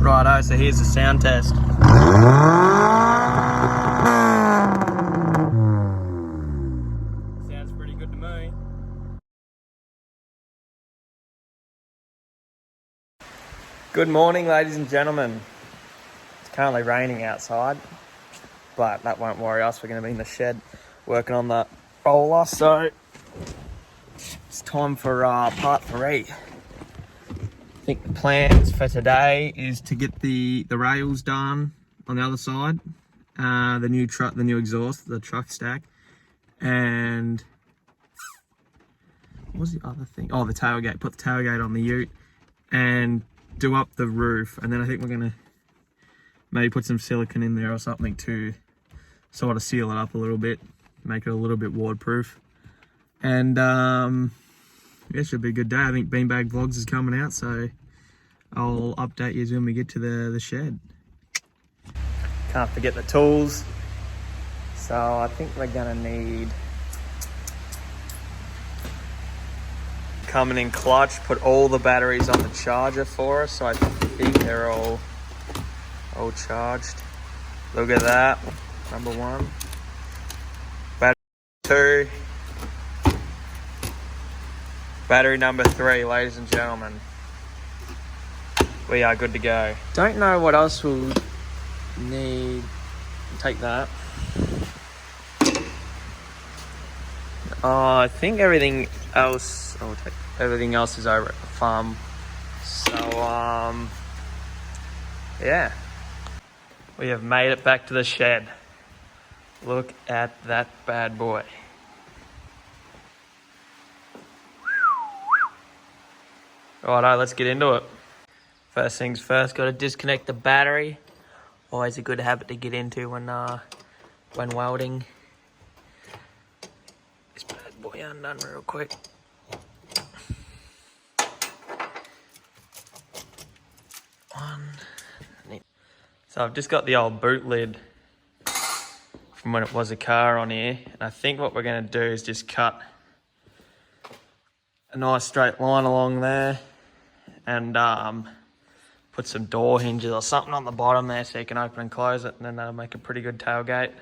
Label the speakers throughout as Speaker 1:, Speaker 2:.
Speaker 1: Righto, so here's the sound test. Sounds pretty good to me. Good morning, ladies and gentlemen. It's currently raining outside, but that won't worry us. We're going to be in the shed working on the roller, so it's time for part 3. I think the plans for today is to get the rails done on the other side, the new truck, the new exhaust, the truck stack, and what was the other thing? Oh, the tailgate. Put the tailgate on the ute and do up the roof, and then I think we're gonna maybe put some silicone in there or something to sort of seal it up a little bit, make it a little bit waterproof. And yeah, it should be a good day. I think Beanbag Vlogs is coming out, so I'll update you when we get to the shed. Can't forget the tools. So I think we're gonna need coming in clutch, put all the batteries on the charger for us, so I think they're all charged. Look at that, number 1. Battery 2. Battery number 3, ladies and gentlemen. We are good to go. Don't know what else we'll need. Take that. I think everything else, everything else is over at the farm. So, yeah. We have made it back to the shed. Look at that bad boy. Righto, let's get into it. First things first, got to disconnect the battery. Always a good habit to get into when welding. This bad boy undone real quick. So I've just got the old boot lid from when it was a car on here, and I think what we're going to do is just cut a nice straight line along there and put some door hinges or something on the bottom there so you can open and close it, and then that'll make a pretty good tailgate.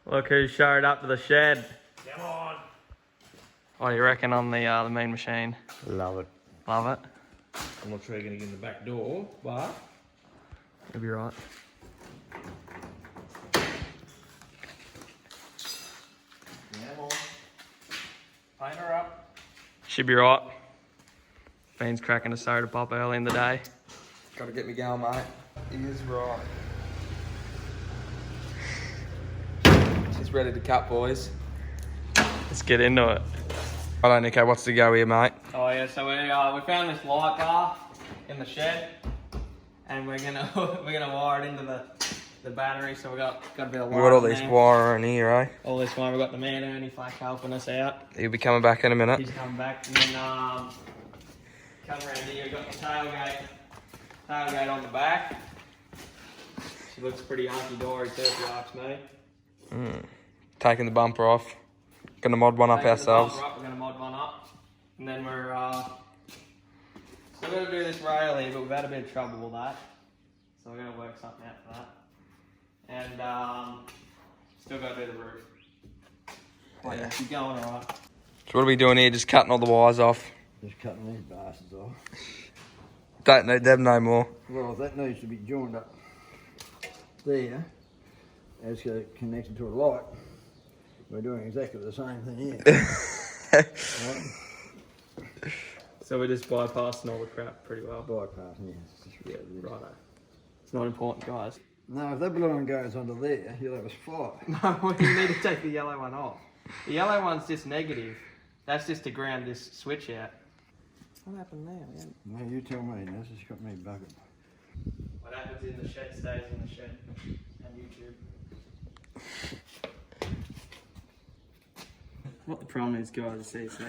Speaker 1: Look who showed up to the shed. Come on. What do you reckon on the main machine?
Speaker 2: Love it.
Speaker 1: Love it.
Speaker 2: I'm not sure you're going to get in the back door, but
Speaker 1: You'll be right.
Speaker 2: come on. Paint her up.
Speaker 1: Should be right. Bean's cracking a soda pop early in the day.
Speaker 2: Got to get me going, mate. He is right. She's ready to cut, boys.
Speaker 1: Let's get into it.
Speaker 2: Hello, Nico. What's the go here, mate?
Speaker 1: Oh yeah, so we found this light bar in the shed, and we're gonna wire it into the battery. So we got a bit of
Speaker 2: We've
Speaker 1: wire.
Speaker 2: got all this wire in here, eh?
Speaker 1: All this wire. We got the man Ernie Flack helping us out.
Speaker 2: He'll be coming back in a minute.
Speaker 1: He's coming back, and then come around here. We got the tailgate on the back. She looks pretty hunky-dory too, if you ask me.
Speaker 2: Taking the bumper off. Gonna mod one up ourselves.
Speaker 1: We're gonna mod one up, and then we're still gonna do this rail here, but we've had a bit of trouble with that, so we're gonna work something out for that. And still gotta do the roof. Well, yeah, keep going, alright.
Speaker 2: So what are we doing here? Just cutting all the wires off.
Speaker 3: Just cutting these bastards off.
Speaker 2: Don't need them no more.
Speaker 3: Well, that needs to be joined up there as connected to a light. We're doing exactly the same thing here. Right?
Speaker 1: So we're just bypassing all the crap pretty well.
Speaker 3: Bypassing, yeah.
Speaker 1: Righto. It's not important, guys.
Speaker 3: No, if that blue one goes under there, you'll have us fire.
Speaker 1: No, you need to take the yellow one off. The yellow one's just negative. That's just to ground this switch out. What happened there, man?
Speaker 3: No, you tell me. This has got me bugging.
Speaker 1: What happens in the shed stays in the shed. And YouTube. What the problem is, guys, is so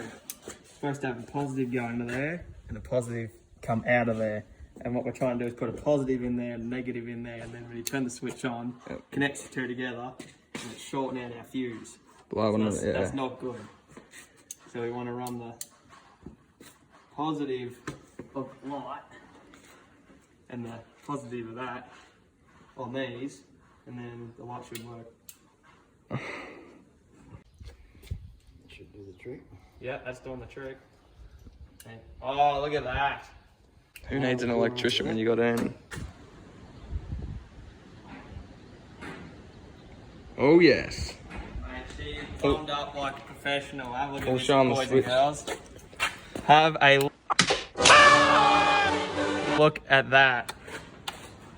Speaker 1: supposed to have a positive go into there and a positive come out of there. And what we're trying to do is put a positive in there and a negative in there, and then when you turn the switch on, connects the two together, and it's shortening out our fuse.
Speaker 2: Blowing
Speaker 1: So
Speaker 2: it, yeah.
Speaker 1: that's not good. So we want to run the positive of light and the positive of that on these, and then the light should work.
Speaker 3: Should do the trick.
Speaker 1: Yeah, that's doing the trick. And, oh, look at that.
Speaker 2: Who needs an electrician when you got any? Oh yes.
Speaker 1: Mate, she plumbed up like a professional. Have a look at
Speaker 2: We'll
Speaker 1: this,
Speaker 2: show 'em the
Speaker 1: boys and
Speaker 2: switch.
Speaker 1: girls. Have a look at that.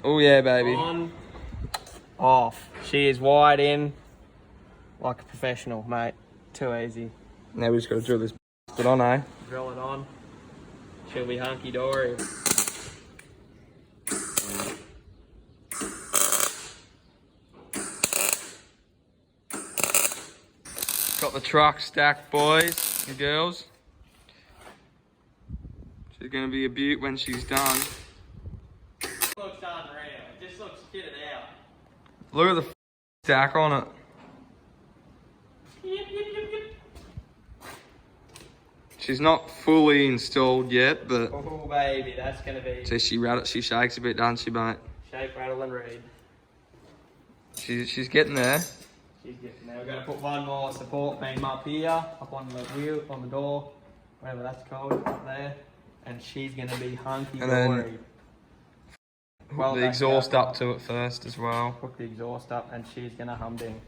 Speaker 2: Oh yeah, baby.
Speaker 1: On, off. She is wide in like a professional, mate. Too easy.
Speaker 2: Now we just got to drill this bit on, eh?
Speaker 1: Drill it on. She'll be hunky dory.
Speaker 2: Got the truck stacked, boys and girls. She's gonna be a beaut when she's done.
Speaker 1: Looks unreal. It just looks kitted out.
Speaker 2: Look at the stack on it. She's not fully installed yet, but
Speaker 1: Oh baby, that's gonna be
Speaker 2: see, she shakes a bit, doesn't she, mate?
Speaker 1: shake, rattle and read.
Speaker 2: She's getting there.
Speaker 1: She's getting there. We're gonna put one more support beam up here, up on the wheel, on the door, whatever that's called, up there, and she's gonna be hunky
Speaker 2: And then
Speaker 1: dory. Well,
Speaker 2: the
Speaker 1: that's
Speaker 2: exhaust
Speaker 1: out.
Speaker 2: up to it first as well.
Speaker 1: Put the exhaust up, and she's gonna humding.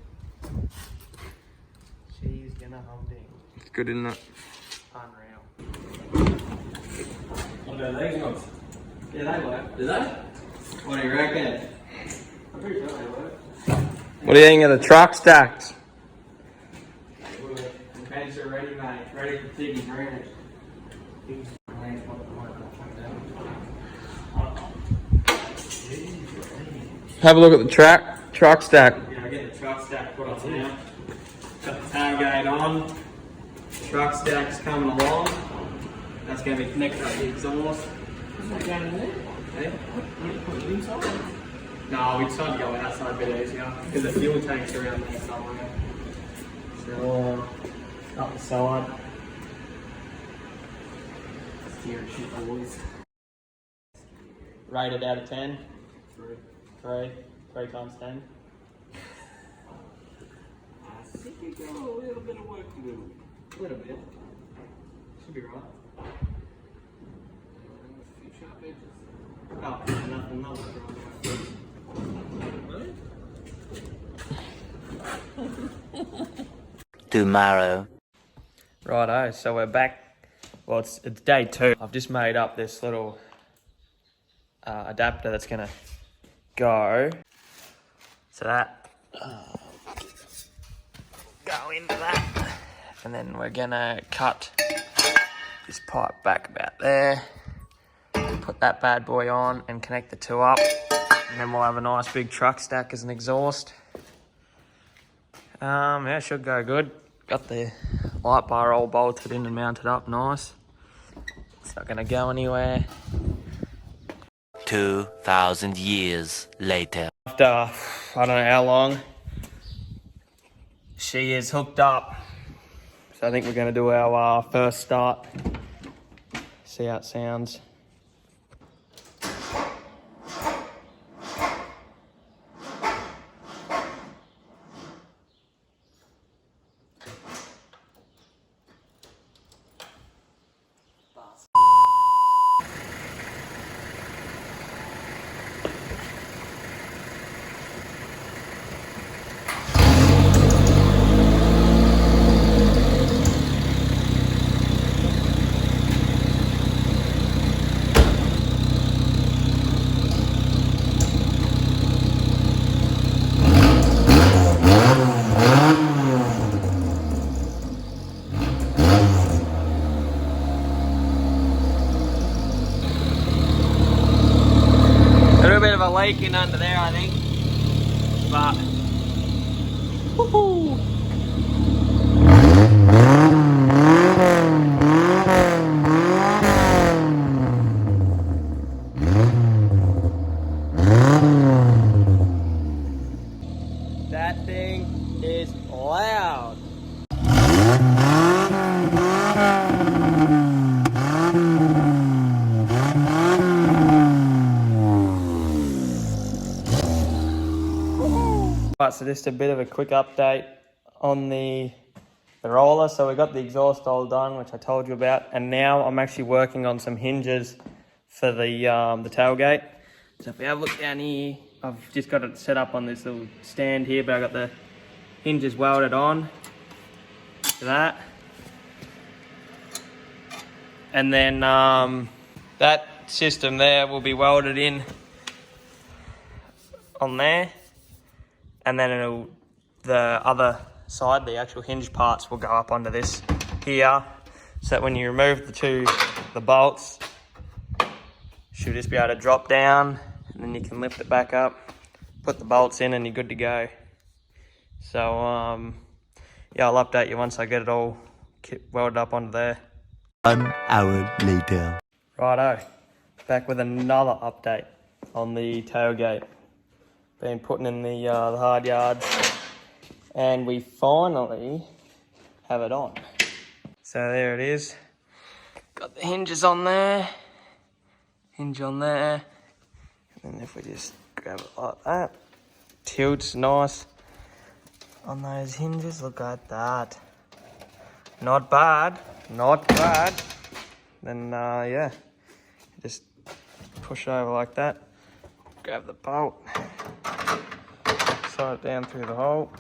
Speaker 1: She's gonna humding.
Speaker 2: It's good, isn't it?
Speaker 1: Unreal. What are these ones? Yeah, they work. Do they? What do you reckon? I'm pretty sure they work.
Speaker 2: What do you think of the truck stacked?
Speaker 1: The bench are ready, mate. Ready for Tiggy's ranch.
Speaker 2: Have a look at the truck stack.
Speaker 1: Yeah, I get the truck stack put on now. Got the tailgate on. Truck stack's coming along. That's going to be connected up the exhaust. Is that going in there? Yeah. Put it inside? No, we decided to go outside a bit easier because the fuel tank's around there somewhere. So, up the side. Steer and shoot boys. Rated out of 10? 3. 3 times 10.
Speaker 3: I think you got a little bit of work to do.
Speaker 1: A little bit. Should be right.
Speaker 3: A few sharp edges.
Speaker 1: Oh, nothing else.
Speaker 4: Tomorrow.
Speaker 1: Righto, so we're back. Well, it's day 2. I've just made up this little adapter that's gonna go. So that go into that, and then we're gonna cut this pipe back about there. Put that bad boy on and connect the two up, and then we'll have a nice big truck stack as an exhaust. Yeah, should go good. Got the light bar all bolted in and mounted up nice. It's not gonna go anywhere.
Speaker 4: 2,000 years later.
Speaker 1: After, I don't know how long, she is hooked up. So I think we're gonna do our first start. See how it sounds. Leaking under there, I think, but woohoo! That thing is loud. Right, so just a bit of a quick update on the roller. So we got the exhaust all done, which I told you about, and now I'm actually working on some hinges for the tailgate. So if we have a look down here, I've just got it set up on this little stand here, but I've got the hinges welded on to that. And then that system there will be welded in on there. And then the other side, the actual hinge parts, will go up onto this here, so that when you remove the bolts, should just be able to drop down, and then you can lift it back up, put the bolts in, and you're good to go. So yeah, I'll update you once I get it all welded up onto there.
Speaker 4: 1 hour later.
Speaker 1: Righto, back with another update on the tailgate. Been putting in the hard yards, and we finally have it on. So there it is. Got the hinges on there, hinge on there, and then if we just grab it like that, tilts nice on those hinges. Look at that. Not bad, not bad. Then yeah, just push it over like that, grab the bolt, slide it down through the hole,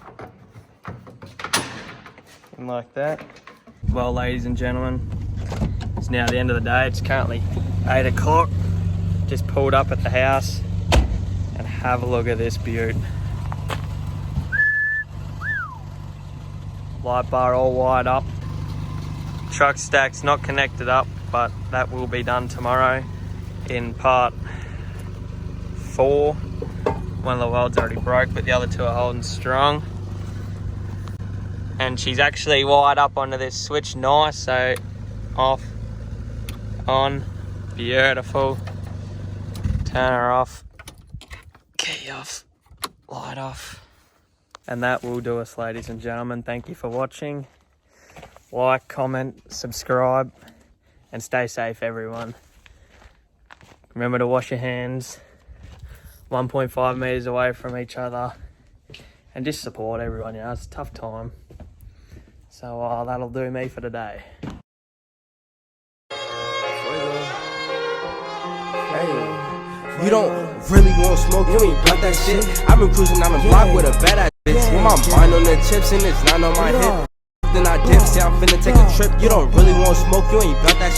Speaker 1: and like that. Well, ladies and gentlemen, it's now the end of the day. It's currently 8 o'clock. Just pulled up at the house, and have a look at this beaut. Light bar all wired up. Truck stack's not connected up, but that will be done tomorrow in part 4. One of the welds already broke, but the other 2 are holding strong. And she's actually wired up onto this switch nice, so off, on, beautiful. Turn her off, key off, light off. And that will do us, ladies and gentlemen. Thank you for watching. Like, comment, subscribe, and stay safe, everyone. Remember to wash your hands 1.5 meters away from each other, and just support everyone. You know, it's a tough time. So that'll do me for today.
Speaker 5: You don't really want smoke, you ain't blunt that shit. I've been cruising on the block with a bad ass bitch. With my mind on the chips and it's not on my hip. Then I dip, say I'm finna take a trip. You don't really want smoke, you ain't blunt that shit.